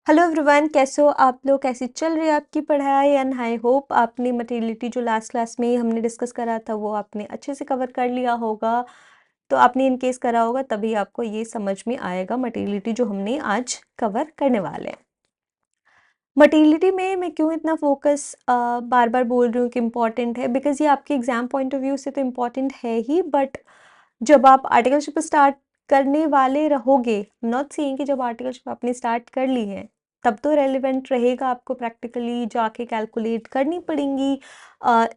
Hello everyone, कैसे हो आप लोग? कैसी चल रही है आपकी पढ़ाई? एंड आई होप आपने मटेरियलिटी जो लास्ट क्लास में हमने डिस्कस करा था वो आपने अच्छे से कवर कर लिया होगा। तो आपने इन केस करा होगा तभी आपको ये समझ में आएगा मटेरियलिटी जो हमने आज कवर करने वाले हैं। मटेरियलिटी में मैं क्यों इतना फोकस बार बार बोल रही हूँ कि इम्पॉर्टेंट है, बिकॉज ये आपके एग्जाम पॉइंट ऑफ व्यू से तो इम्पॉर्टेंट है ही, बट जब आप आर्टिकलशिप स्टार्ट करने वाले रहोगे, नॉट सेइंग कि जब आर्टिकलशिप आपने स्टार्ट कर ली है तब तो रेलिवेंट रहेगा, आपको प्रैक्टिकली जाके कैलकुलेट करनी पड़ेंगी।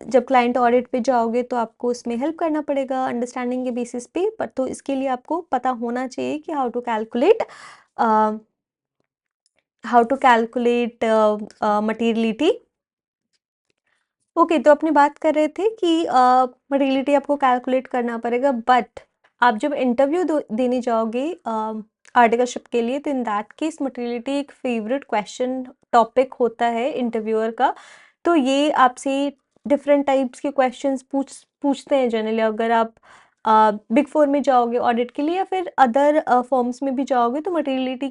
जब क्लाइंट ऑडिट पे जाओगे तो आपको उसमें हेल्प करना पड़ेगा अंडरस्टैंडिंग के बेसिस पे, पर तो इसके लिए आपको पता होना चाहिए कि how to calculate materiality. Okay, तो अपनी बात कर रहे थे कि मटेरियलिटी आपको कैलकुलेट करना पड़ेगा, बट आप जब इंटरव्यू देने जाओगे आर्टिकलशिप के लिए, तो इन दैट केस मटेरियलिटी एक फेवरेट क्वेश्चन टॉपिक होता है इंटरव्यूअर का। तो ये आपसे डिफरेंट टाइप्स के क्वेश्चंस पूछते हैं जनरली। अगर आप बिग फोर में जाओगे ऑडिट के लिए या फिर अदर फॉर्म्स में भी जाओगे तो मटेरियलिटी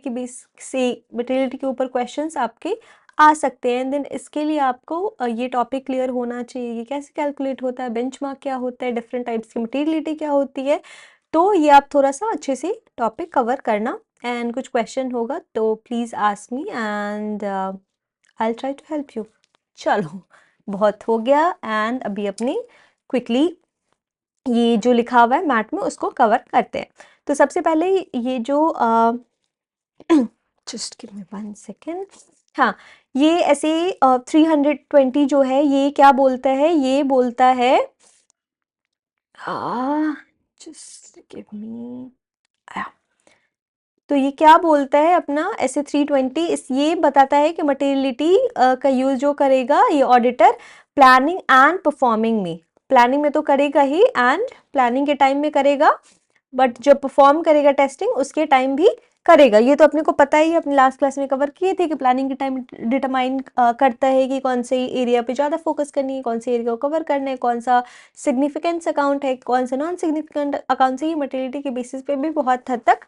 के ऊपर क्वेश्चंस आपके आ सकते हैं। देन इसके लिए आपको ये टॉपिक क्लियर होना चाहिए कि कैसे कैलकुलेट होता है, बेंचमार्क क्या होता है, डिफरेंट टाइप्स की मटेरियलिटी क्या होती है। तो ये आप थोड़ा सा अच्छे से टॉपिक कवर करना, एंड कुछ क्वेश्चन होगा तो please ask me and I will try to help you. चलो, बहुत हो गया, एंड अभी अपनी क्विकली ये जो लिखा हुआ है मैथ में उसको कवर करते हैं। तो सबसे पहले ये जो जस्ट गिव मी 1 सेकेंड। हाँ, ये ऐसे 320 जो है ये क्या बोलता है? ये बोलता है जस्ट गिव मी, तो ये क्या बोलता है अपना ऐसे 320, इस ये बताता है कि मटेरियलिटी का यूज जो करेगा ये ऑडिटर प्लानिंग एंड परफॉर्मिंग में, प्लानिंग में तो करेगा ही, एंड प्लानिंग के टाइम में करेगा, बट जब परफॉर्म करेगा टेस्टिंग उसके टाइम भी करेगा। ये तो अपने को पता ही, अपने लास्ट क्लास में कवर किए थे कि प्लानिंग के टाइम डिटरमाइन करता है कि कौन से एरिया पे ज़्यादा फोकस करनी है, कौन से एरिया को कवर करना है, कौन सा सिग्निफिकेंस अकाउंट है, कौन सा नॉन सिग्निफिकेंट अकाउंट से। ये मटेरियलिटी के बेसिस पे भी बहुत हद तक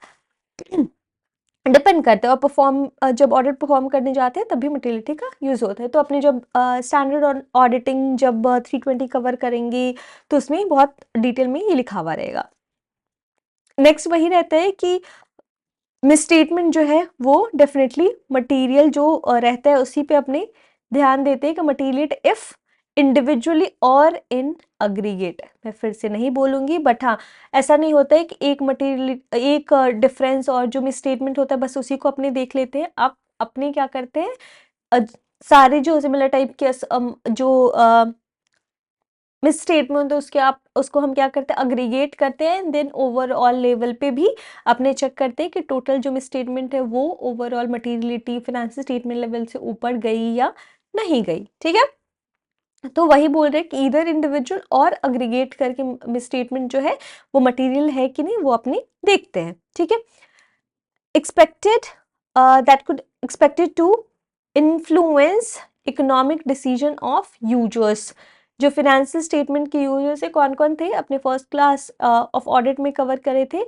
डिपेंड करता है। और जब ऑडिट परफॉर्म करने जाते हैं तभी मटेरियलिटी का यूज़ होता है। तो अपने जब स्टैंडर्ड ऑडिटिंग जब 320 कवर करेंगे तो उसमें बहुत डिटेल में ये लिखा हुआ रहेगा। नेक्स्ट वही रहता है कि मिसस्टेटमेंट जो है वो डेफिनेटली मटेरियल जो रहता है उसी पे अपने ध्यान देते हैं कि मटेरियल इफ इंडिविजुअली और इन अग्रीगेट। मैं फिर से नहीं बोलूंगी, बट हाँ, ऐसा नहीं होता है कि एक मटेरियल एक डिफरेंस और जो मिसस्टेटमेंट होता है बस उसी को अपने देख लेते हैं। आप अपने क्या करते हैं, अ, सारे जो सिमिलर टाइप के जो मिस स्टेटमेंट तो उसके आप उसको हम क्या करते हैं, अग्रीगेट करते हैं, देन ओवरऑल लेवल पे भी अपने चेक करते हैं कि टोटल जो मिस स्टेटमेंट है वो overall materiality financial statement level से ऊपर गई या नहीं गई। ठीक है, तो वही बोल रहे हैं कि इधर इंडिविजुअल और अग्रीगेट करके मिस स्टेटमेंट जो है वो मटेरियल है कि नहीं वो अपने देखते हैं। ठीक है, expected that could expected to influence economic decision of users। जो फिनेंशियल स्टेटमेंट के यूजर्स है कौन कौन थे, अपने फर्स्ट क्लास ऑफ ऑडिट में कवर करे थे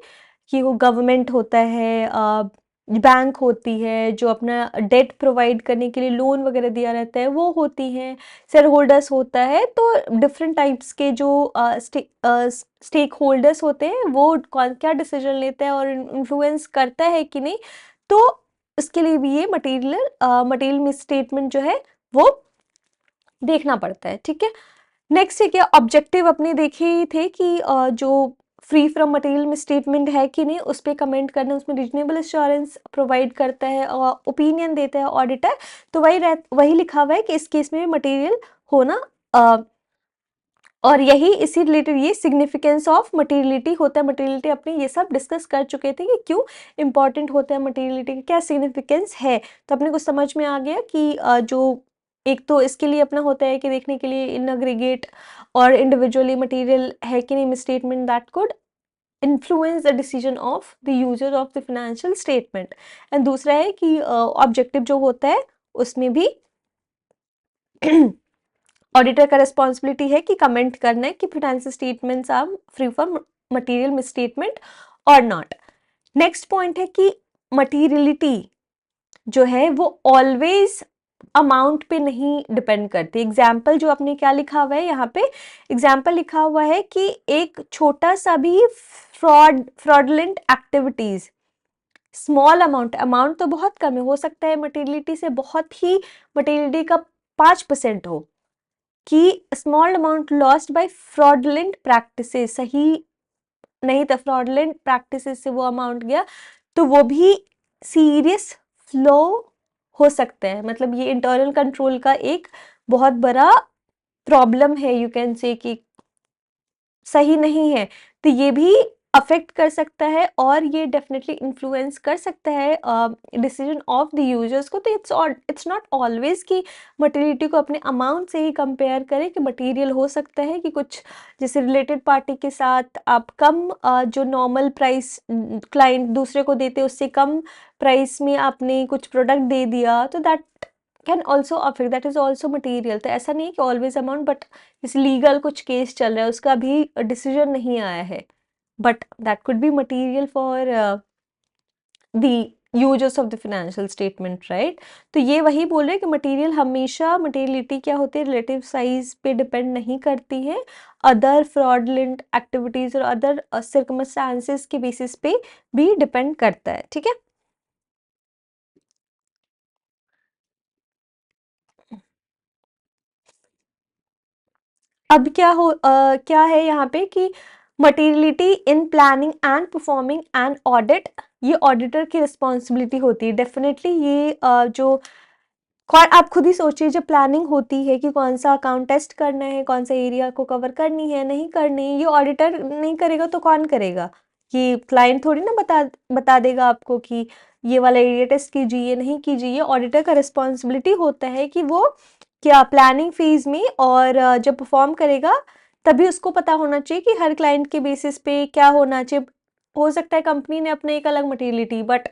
कि वो गवर्नमेंट होता है, बैंक होती है जो अपना डेट प्रोवाइड करने के लिए लोन वगैरह दिया रहता है, वो होती हैं, शेयर होल्डर्स होता है। तो डिफरेंट टाइप्स के जो स्टेक होल्डर्स होते हैं वो कौन क्या डिसीजन लेता है और इन्फ्लुएंस करता है कि नहीं, तो उसके लिए भी ये मटेरियल मिस स्टेटमेंट जो है वो देखना पड़ता है। ठीक है, नेक्स्ट है क्या, ऑब्जेक्टिव अपने देखे ही थे कि जो फ्री फ्रॉम मटेरियल में स्टेटमेंट है कि नहीं उस पर कमेंट करना, उसमें रीजनेबल एश्योरेंस प्रोवाइड करता है और ओपिनियन देता है ऑडिटर। तो वही लिखा हुआ है कि इस केस में मटेरियल होना, और यही इसी रिलेटेड ये सिग्निफिकेंस ऑफ मटेरियलिटी होता है। मटेरियलिटी अपने ये सब डिस्कस कर चुके थे कि क्यों इंपॉर्टेंट होता है मटेरियलिटी का, क्या सिग्निफिकेंस है। तो अपने को समझ में आ गया कि जो एक तो इसके लिए अपना होता है कि देखने के लिए इन अग्रीगेट और इंडिविजुअली मटेरियल है कि नहीं statement that could influence the decision of the user of the financial statement. And दूसरा है कि ऑब्जेक्टिव जो होता है उसमें भी ऑडिटर का रिस्पॉन्सिबिलिटी है कि कमेंट करना है कि financial statements are free from material misstatement और नॉट। नेक्स्ट पॉइंट है कि मटेरियलिटी जो है वो ऑलवेज अमाउंट पे नहीं डिपेंड करती। एग्जाम्पल जो आपने क्या लिखा हुआ है यहाँ पे, एग्जाम्पल लिखा हुआ है कि एक छोटा सा भी फ्रॉडलेंट एक्टिविटीज, स्मॉल अमाउंट तो बहुत कम है, हो सकता है मटेरियलिटी से बहुत ही मटेरियलिटी का 5% हो, कि small amount lost by fraudulent practices, सही नहीं था, फ्रॉडलेंट प्रैक्टिसेस से वो अमाउंट गया, तो वो भी सीरियस फ्लो हो सकता है। मतलब ये इंटरनल कंट्रोल का एक बहुत बड़ा प्रॉब्लम है, यू कैन से, कि सही नहीं है, तो ये भी अफेक्ट कर सकता है और ये डेफिनेटली इन्फ्लुएंस कर सकता है डिसीजन ऑफ द यूजर्स को। तो इट्स नॉट ऑलवेज कि मटेरियलिटी को अपने अमाउंट से ही कंपेयर करें, कि मटेरियल हो सकता है कि कुछ जैसे रिलेटेड पार्टी के साथ आप कम जो नॉर्मल प्राइस क्लाइंट दूसरे को देते उससे कम प्राइस में आपने कुछ प्रोडक्ट दे दिया, तो that can also affect, that is also material. तो ऐसा नहीं कि ऑलवेज अमाउंट, बट इस लीगल कुछ केस चल रहा है उसका भी डिसीजन नहीं आया है, but that could be material for the users of the financial statement, right. तो ये वही बोल रहे हैं कि मटेरियल हमेशा, मटेरियलिटी क्या होती है, रिलेटिव साइज पे डिपेंड नहीं करती है, अदर फ्रॉडलेंट एक्टिविटीज और अदर सर्कमस्टांसेस के बेसिस पे भी डिपेंड करता है, ठीक है। अब क्या है यहाँ पे कि materiality in planning and performing an audit, ये ऑडिटर की रिस्पॉन्सिबिलिटी होती है डेफिनेटली। ये जो आप खुद ही सोचिए, जब प्लानिंग होती है कि कौन सा अकाउंट टेस्ट करना है, कौन सा एरिया को कवर करनी है, नहीं करनी है, ये ऑडिटर नहीं करेगा तो कौन करेगा? ये क्लाइंट थोड़ी ना बता देगा आपको कि ये वाला एरिया टेस्ट कीजिए, ये नहीं कीजिए। ऑडिटर का रिस्पॉन्सिबिलिटी होता है कि वो क्या प्लानिंग फेज में और जब परफॉर्म करेगा तभी उसको पता होना चाहिए कि हर क्लाइंट के बेसिस पे क्या होना चाहिए। हो सकता है कंपनी ने अपने एक अलग मटेरियलिटी, बट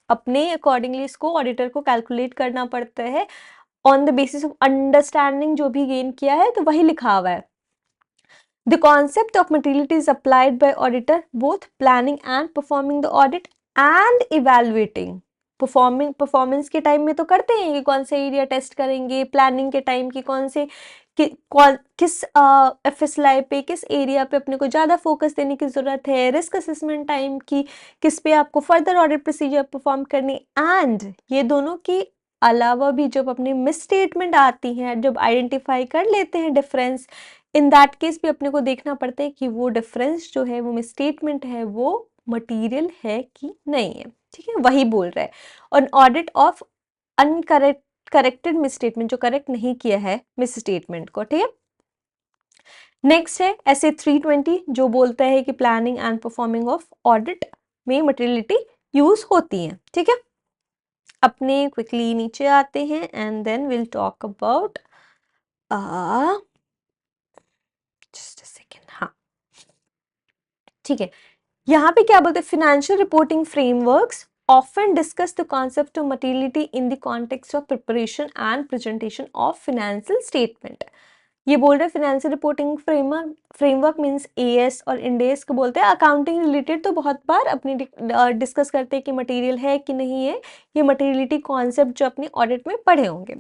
अपने अकॉर्डिंगली इसको ऑडिटर को कैलकुलेट करना पड़ता है on the basis of understanding जो भी गेन किया है, तो वही लिखा हुआ है। The concept of materiality is applied by auditor both planning and performing the audit and evaluating. Performance के टाइम में तो करते हैं कि कौन से एरिया टेस्ट करेंगे, प्लानिंग के टाइम की कौन से किस एफएसएलआई पे, किस एरिया पे अपने को ज़्यादा फोकस देने की ज़रूरत है, रिस्क असेसमेंट टाइम की किस पे आपको फर्दर ऑडिट प्रोसीजर परफॉर्म करनी, एंड ये दोनों के अलावा भी जब अपनी मिस स्टेटमेंट आती हैं, जब आइडेंटिफाई कर लेते हैं डिफरेंस, इन दैट केस भी अपने को देखना पड़ता है कि वो डिफरेंस जो है, वो मिस स्टेटमेंट है, वो मटीरियल है कि नहीं है, ठीक है, वही बोल रहा है। और audit of corrected miss statement, जो करेक्ट नहीं किया है मिस स्टेटमेंट को, ठीक है। नेक्स्ट है ऐसे 320 जो बोलता है कि planning and performing of audit में मटेरियलिटी यूज होती है, ठीक है। अपने क्विकली नीचे आते हैं and then will talk about just a second, हाँ ठीक है। यहाँ पे क्या बोलते हैं, financial reporting frameworks often discuss the concept of materiality in the context of preparation and presentation of financial statement. ये बोल रहे हैं financial reporting framework means as और इंडेस को बोलते हैं। अकाउंटिंग रिलेटेड तो बहुत बार अपनी डिस्कस करते हैं कि मटेरियल है कि नहीं है, ये मटेरियलिटी कॉन्सेप्ट जो अपने ऑडिट में पढ़े होंगे।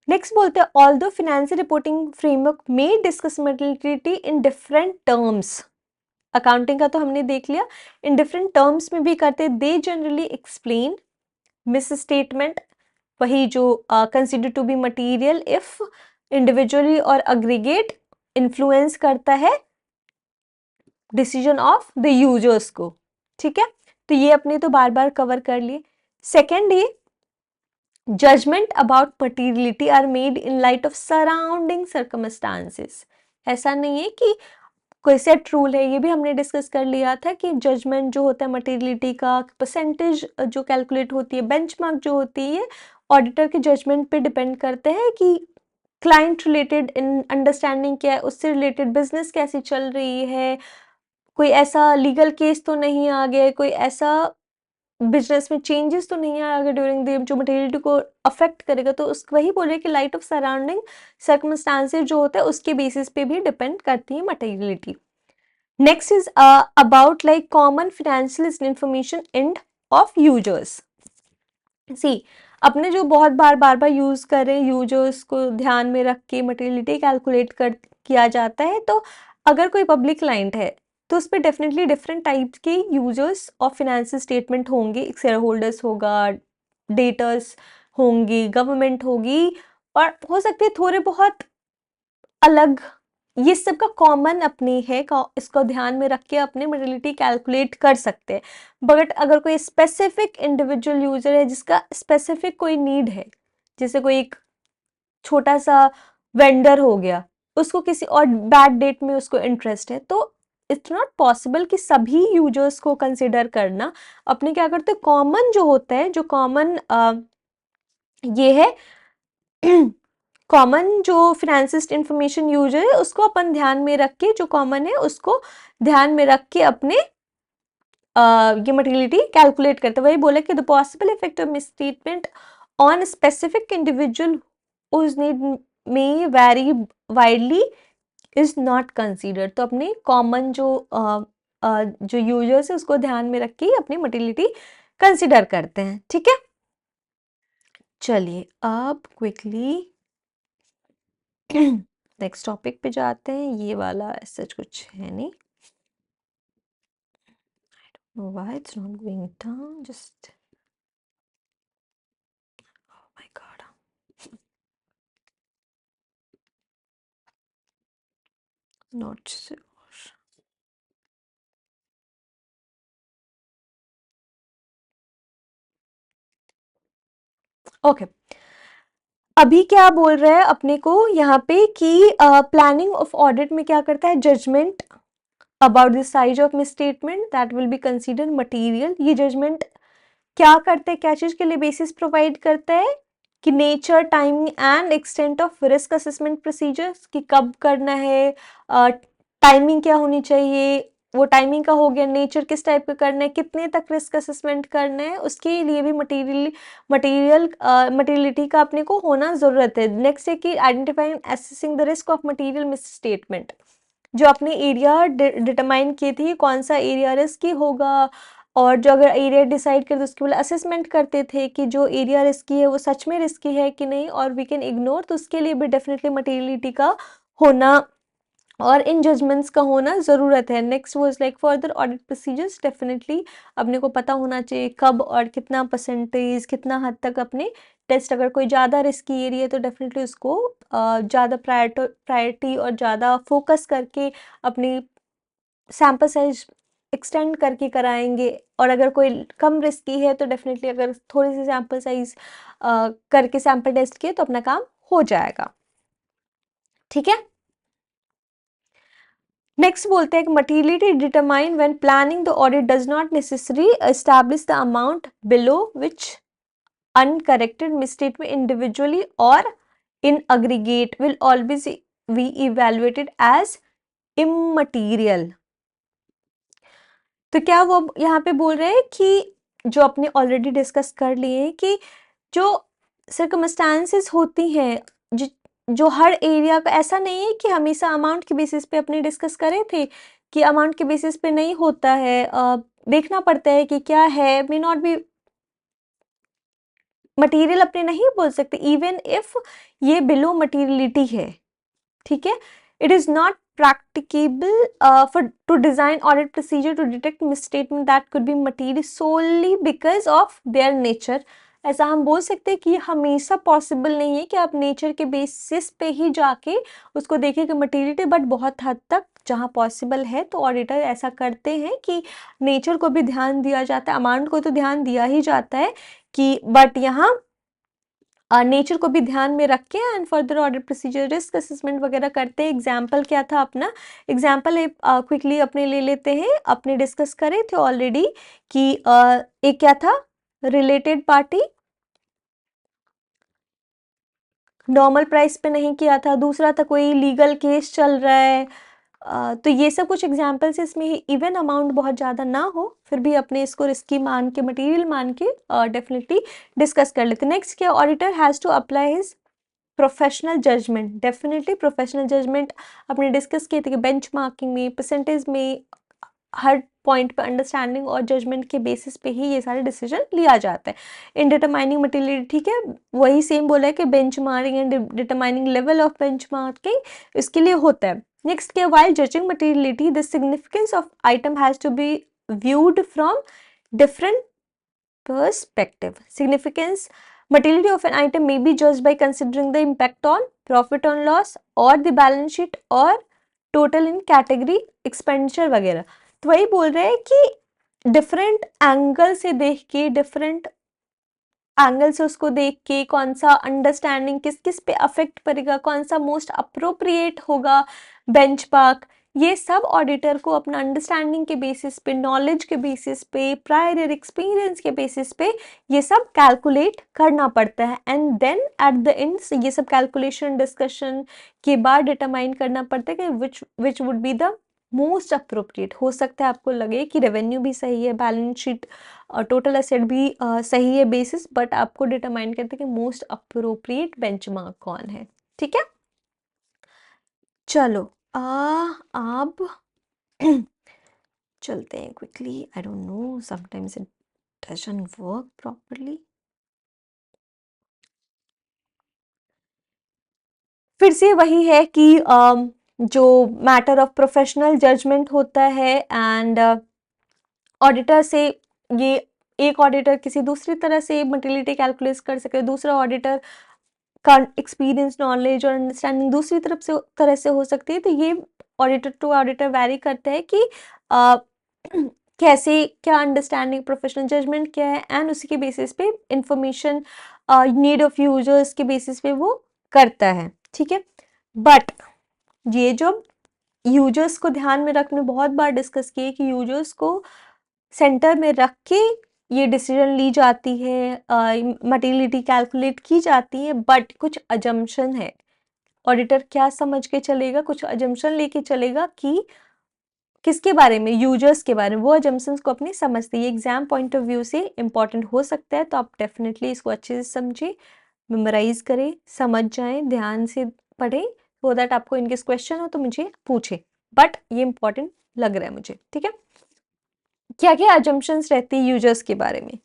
नेक्स्ट बोलते हैं ऑल्दो फाइनेंशियल रिपोर्टिंग फ्रेमवर्क में discuss materiality in different terms, accounting का तो हमने देख लिया, इन डिफरेंट टर्म्स में भी करते, they generally explain misstatement, वही जो consider to be material if individually और अग्रीगेट इन्फ्लुएंस करता है डिसीजन ऑफ द यूजर्स को, ठीक है। तो ये अपने तो बार बार कवर कर लिए। सेकेंड ये judgement about materiality are made in light of surrounding circumstances. ऐसा नहीं है कि कोई सेट रूल है, ये भी हमने डिस्कस कर लिया था कि जजमेंट जो होता है मटेरियलिटी का, परसेंटेज जो कैलकुलेट होती है, बेंचमार्क जो होती है, ऑडिटर के जजमेंट पे डिपेंड करते हैं कि क्लाइंट रिलेटेड इन अंडरस्टैंडिंग क्या है, उससे रिलेटेड बिजनेस कैसी चल रही है, कोई ऐसा लीगल केस तो नहीं आ गया, कोई ऐसा बिजनेस में चेंजेस तो नहीं आएगा ड्यूरिंग द जो मटेरियलिटी को अफेक्ट करेगा। तो उस वही बोले कि लाइट ऑफ सराउंडिंग सर्कमस्टांसेस जो होता है उसके बेसिस पे भी डिपेंड करती है materiality. Next is about like common financial information and of users. सी अपने जो बहुत बार बार यूज़ कर रहे हैं यूजर्स को ध्यान में रख के मटेरियलिटी कैलकुलेट कर किया जाता है। तो अगर कोई पब्लिक क्लाइंट है तो उस पर डेफिनेटली डिफरेंट टाइप्स के यूजर्स ऑफ फाइनेंशियल स्टेटमेंट होंगे, शेयर होल्डर्स होगा, डेटर्स होंगी, गवर्नमेंट होगी, और हो सकते हैं थोड़े बहुत अलग। ये सबका कॉमन अपनी है, इसको ध्यान में रख के अपने मटेरियलिटी कैलकुलेट कर सकते हैं। बट अगर कोई स्पेसिफिक इंडिविजुअल यूजर है जिसका स्पेसिफिक कोई नीड है, जैसे कोई एक छोटा सा वेंडर हो गया, उसको किसी और बैड डेट में उसको इंटरेस्ट है, तो इट्स नॉट पॉसिबल कि सभी यूजर्स को कंसिडर करना। अपने क्या करते हैं, कॉमन जो होता है, जो कॉमन ये है कॉमन जो फाइनेंसिस्ट इंफॉर्मेशन यूजर है उसको अपन ध्यान में रख के, जो कॉमन है उसको ध्यान में रख के अपने ये मटेरियलिटी कैलकुलेट करते हैं। वही बोला कि the possible effect of misstatement on specific individual whose need may vary widely is not considered। तो अपने कॉमन जो यूजर्स है उसको ध्यान में रख के ही अपनी मटेरियलिटी कंसिडर करते हैं। ठीक है, चलिए अब क्विकली नेक्स्ट टॉपिक पे जाते हैं। ये वाला ऐसा कुछ है नहीं, why it's not going down, just oh my god, not sure। Okay, अभी क्या बोल रहा है अपने को यहाँ पे कि प्लानिंग ऑफ ऑडिट में क्या करता है, judgement about the size of misstatement that will be considered material. ये जजमेंट क्या करते हैं, क्या चीज के लिए बेसिस प्रोवाइड करता है कि nature, timing and extent of risk assessment procedures, कि कब करना है, टाइमिंग क्या होनी चाहिए, वो टाइमिंग का हो गया, नेचर किस टाइप का करना है, कितने तक रिस्क असेसमेंट करना है, उसके लिए भी मटेरियलिटी का अपने को होना जरूरत है। नेक्स्ट है कि identifying assessing the risk of material miss statement, जो अपने एरिया डिटरमाइन किए थे कौन सा एरिया रिस्की होगा, और जो अगर एरिया डिसाइड करते उसके लिए असेसमेंट करते थे कि जो एरिया रिस्की है वो सच में रिस्की है कि नहीं, और वी कैन इग्नोर, तो उसके लिए भी डेफिनेटली मटेरियलिटी का होना और इन जजमेंट्स का होना ज़रूरत है। Next was like further audit procedures, definitely अपने को पता होना चाहिए कब और कितना परसेंटेज, कितना हद तक अपने टेस्ट, अगर कोई ज़्यादा रिस्की एरिया है तो डेफिनेटली उसको ज़्यादा प्रायोरिटी और ज़्यादा फोकस करके अपनी सैम्पल साइज एक्सटेंड करके कराएंगे, और अगर कोई कम रिस्की है तो डेफिनेटली अगर थोड़ी सी सैम्पल साइज करके सैम्पल टेस्ट किए तो अपना काम हो जाएगा। ठीक है, नेक्स्ट बोलते हैं कि materiality determine when planning the audit does not necessary establish the amount below which uncorrected misstatement individually और in aggregate will always be evaluated as immaterial। तो क्या वो यहाँ पे बोल रहे हैं कि जो अपने ऑलरेडी डिस्कस कर लिए हैं कि जो सर्कमस्टांसेस होती हैं, जो हर एरिया का ऐसा नहीं है कि हमेशा अमाउंट के बेसिस पे अपने डिस्कस करे थे, कि अमाउंट के बेसिस पे नहीं होता है, देखना पड़ता है कि क्या है, मे नॉट बी मटेरियल अपने नहीं बोल सकते इवन इफ ये बिलो मटेरियलिटी है। ठीक है, it is not practicable for to design audit procedure to detect misstatement that could be material solely because of their nature। ऐसा हम बोल सकते हैं कि ये हमेशा पॉसिबल नहीं है कि आप नेचर के बेसिस पे ही जाके उसको देखें कि मटेरियलिटी, बट बहुत हद तक जहाँ पॉसिबल है तो ऑडिटर ऐसा करते हैं कि नेचर को भी ध्यान दिया जाता है, अमाउंट को तो ध्यान दिया ही जाता है कि, बट यहाँ नेचर को भी ध्यान में रख के and further audit procedure risk assessment वगैरह करते हैं। एग्जाम्पल क्या था अपना, एग्जाम्पल क्विकली अपने ले लेते हैं, अपने डिस्कस करे थे ऑलरेडी कि एक क्या था, रिलेटेड पार्टी नॉर्मल प्राइस पे नहीं किया था, दूसरा था कोई लीगल केस चल रहा है, तो ये सब कुछ एग्जाम्पल्स इसमें इवन अमाउंट बहुत ज़्यादा ना हो फिर भी अपने इसको रिस्की मान के, मटेरियल मान के डेफिनेटली डिस्कस कर लेते। नेक्स्ट क्या, auditor has to apply his professional judgement, definitely professional judgement अपने डिस्कस किए थे कि बेंचमार्किंग में, परसेंटेज में हर पॉइंट पे अंडरस्टैंडिंग और जजमेंट के बेसिस पे ही ये सारे डिसीजन लिया जाता है। इन डिटरमाइनिंग मटेरियलिटी, ठीक है, वही सेम बोला है कि benchmarking and determining level of benchmarking इसके लिए होता है। नेक्स्ट क्या, while judging materiality the significance of item has to be viewed from different perspective. Significance, materiality of an item may be judged by considering the impact on profit and loss or the balance sheet or total in category expenditure वगैरह। तो वही बोल रहे हैं कि different angle से देख के, डिफरेंट एंगल से उसको देख के कौन सा अंडरस्टैंडिंग किस किस पे अफेक्ट करेगा, कौन सा मोस्ट अप्रोप्रिएट होगा बेंचमार्क, ये सब ऑडिटर को अपना अंडरस्टैंडिंग के बेसिस पे, नॉलेज के बेसिस पे, प्रायर एक्सपीरियंस के बेसिस पे ये सब कैलकुलेट करना पड़ता है। And then at the end ये सब कैलकुलेशन डिस्कशन के बाद डिटरमाइन करना पड़ता है कि which would be the most appropriate. हो सकता है आपको लगे कि रेवेन्यू भी सही है, बैलेंस शीट, टोटल एसेट भी सही है बेसिस, बट आपको डिटरमाइन करते हैं कि मोस्ट अप्रोप्रिएट बेंचमार्क कौन है। ठीक है, चलो अब चलते हैं quickly. I don't know, sometimes it doesn't work properly. फिर से वही है कि जो मैटर ऑफ प्रोफेशनल जजमेंट होता है एंड ऑडिटर से, ये एक ऑडिटर किसी दूसरी तरह से मटेरियलिटी कैलकुलेट कर सके, दूसरा ऑडिटर का एक्सपीरियंस, नॉलेज और अंडरस्टैंडिंग दूसरी तरह से हो सकती है। तो ये ऑडिटर टू ऑडिटर वैरी करता है कि कैसे, क्या अंडरस्टैंडिंग, प्रोफेशनल जजमेंट क्या है, एंड उसी के बेसिस पे इंफॉर्मेशन, नीड ऑफ यूजर्स के बेसिस पे वो करता है। ठीक है, बट ये जो यूजर्स को ध्यान में रखने, बहुत बार डिस्कस किए कि यूजर्स को सेंटर में रख के ये डिसीजन ली जाती है, मटेरियलिटी कैलकुलेट की जाती है, बट कुछ अजम्पशन है। ऑडिटर क्या समझ के चलेगा, कुछ अजम्पशन लेके चलेगा कि किसके बारे में, यूजर्स के बारे में, वो अजम्पशंस को अपनी समझते हैं। एग्जाम पॉइंट ऑफ व्यू से इंपॉर्टेंट हो सकता है, तो आप डेफिनेटली इसको अच्छे से समझें, मेमोराइज करें, समझ जाएं, ध्यान से पढ़ें, सो दैट आपको इनकेस क्वेश्चन हो तो मुझे पूछे, बट ये इंपॉर्टेंट लग रहा है मुझे। ठीक है, क्या क्या अजम्पशंस रहती है यूजर्स के बारे में,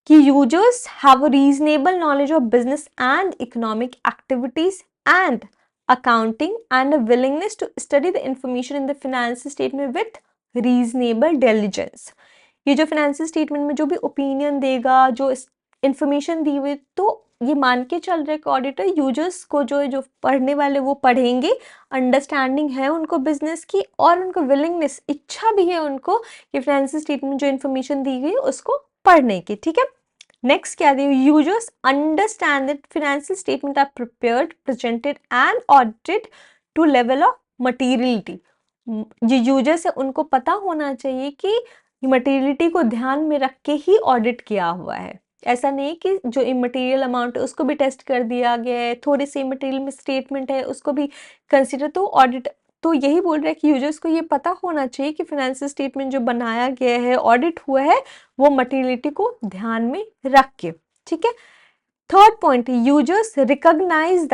कि users have a reasonable knowledge of business and economic activities and accounting and a willingness to study the information in the financial statement with reasonable diligence। ये जो फाइनेंशियल स्टेटमेंट में जो भी ओपिनियन देगा, जो इंफॉर्मेशन दी हुई, तो ये मान के चल रहे कि ऑडिटर यूजर्स को जो पढ़ने वाले वो पढ़ेंगे, अंडरस्टैंडिंग है उनको बिजनेस की, और उनको विलिंगनेस, इच्छा भी है उनको कि फाइनेंशियल स्टेटमेंट में जो इन्फॉर्मेशन दी गई उसको पढ़ने की। ठीक है, नेक्स्ट क्या the, users understand that financial statement are prepared, presented and audited to level of materiality. जो यूजर्स है उनको पता होना चाहिए कि मटेरियलिटी को ध्यान में रख के ही ऑडिट किया हुआ है। ऐसा नहीं कि जो इमटेरियल अमाउंट है उसको भी टेस्ट कर दिया गया है, थोड़े से मटेरियल में स्टेटमेंट है उसको भी कंसिडर, तो ऑडिट तो यही बोल रहा है कि यूजर्स को ये पता होना चाहिए कि फाइनेंशियल स्टेटमेंट जो बनाया गया है, ऑडिट हुआ है, वो मटेरियलिटी को ध्यान में रख के। ठीक है, third point, users recognise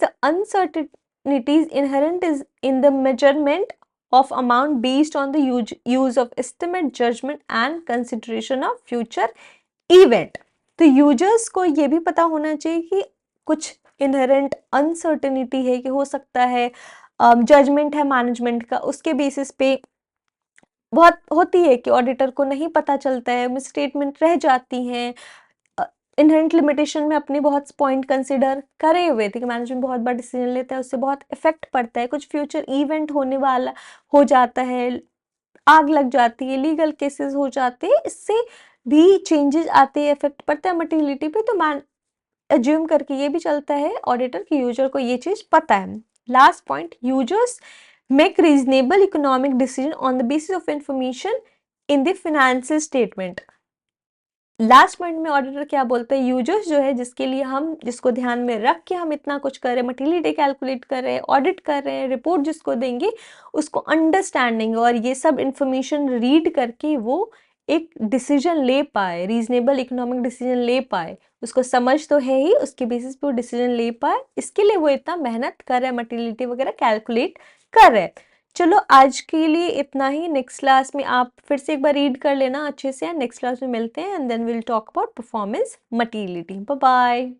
the uncertainties inherent is in the measurement of amount based on the use of estimate, judgment and consideration of future event। तो यूजर्स को ये भी पता होना चाहिए कि कुछ इनहेरेंट अनसर्टेनिटी है, कि हो सकता है जजमेंट है मैनेजमेंट का, उसके बेसिस पे बहुत होती है कि ऑडिटर को नहीं पता चलता है, मिस स्टेटमेंट रह जाती हैं, इनहेरेंट लिमिटेशन में अपने बहुत पॉइंट कंसिडर करे हुए थे कि मैनेजमेंट बहुत बड़ा डिसीजन लेता है, उससे बहुत इफेक्ट पड़ता है, कुछ फ्यूचर इवेंट होने वाला हो जाता है, आग लग जाती है, लीगल केसेस हो जाते हैं, इससे भी चेंजेस आते हैं, इफेक्ट पड़ता है मटेरियलिटी पे। तो मैन एज्यूम करके ये भी चलता है ऑडिटर की यूजर को ये चीज पता है। Last point, users make reasonable economic decision on the basis of information in the financial statement. Last point में ऑडिटर क्या बोलते हैं, यूजर्स जो है जिसके लिए हम, जिसको ध्यान में रख के हम इतना कुछ कर रहे हैं, मटेरियलिटी कैलकुलेट कर रहे हैं, ऑडिट कर रहे हैं, रिपोर्ट जिसको देंगे उसको अंडरस्टैंडिंग और ये सब इंफॉर्मेशन रीड करके वो एक डिसीजन ले पाए, रीजनेबल इकोनॉमिक डिसीजन ले पाए, उसको समझ तो है ही, उसके बेसिस पे वो डिसीजन ले पाए, इसके लिए वो इतना मेहनत कर रहा है, मटेरियलिटी वगैरह कैलकुलेट कर रहे हैं। चलो आज के लिए इतना ही। नेक्स्ट क्लास में आप फिर से एक बार रीड कर लेना अच्छे से, नेक्स्ट क्लास में मिलते हैं and then will talk about performance materiality. Bye bye.